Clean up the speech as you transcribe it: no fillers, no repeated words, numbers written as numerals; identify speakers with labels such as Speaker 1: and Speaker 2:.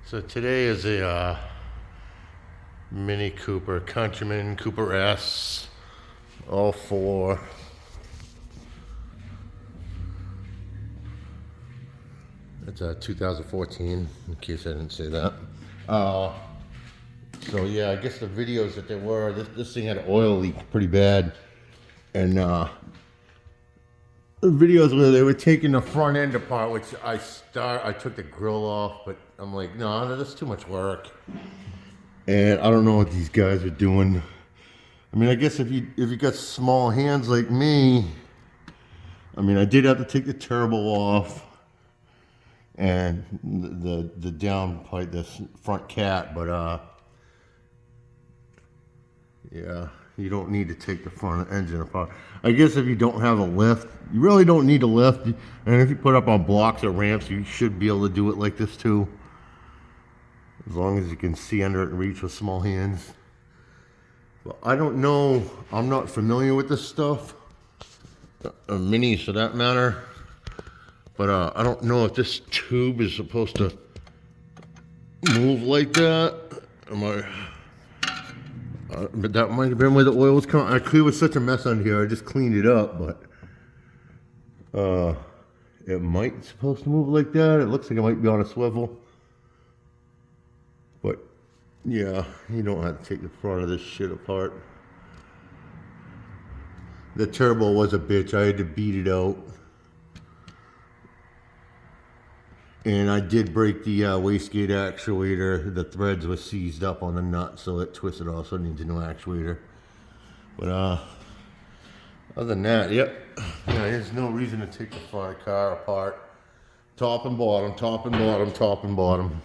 Speaker 1: So today is a Mini Cooper, Countryman, Cooper S, all 4. It's a 2014, in case I didn't say that. So yeah, I guess the videos that there were, this thing had an oil leak pretty bad. And the videos where they were taking the front end apart, which I took the grill off, but I'm like, no, that's too much work. And I don't know what these guys are doing. I mean, I guess if you got small hands like me, I mean, I did have to take the turbo off and the down pipe, the front cat, but yeah, you don't need to take the front engine apart. I guess if you don't have a lift, you really don't need a lift. And if you put up on blocks or ramps, you should be able to do it like this too. As long as you can see under it and reach with small hands. But I don't know, I'm not familiar with this stuff. Minis for that matter. But I don't know if this tube is supposed to move like that. But that might have been where the oil was coming. I clearly was such a mess on here. I just cleaned it up, but it might supposed to move like that. It looks like it might be on a swivel. But yeah, you don't have to take the front of this shit apart. The turbo was a bitch. I had to beat it out. And I did break the wastegate actuator. The threads were seized up on the nut, so it twisted off, so it needs a new actuator. But other than that, yep. Yeah, there's no reason to take the front car apart. Top and bottom, top and bottom, top and bottom.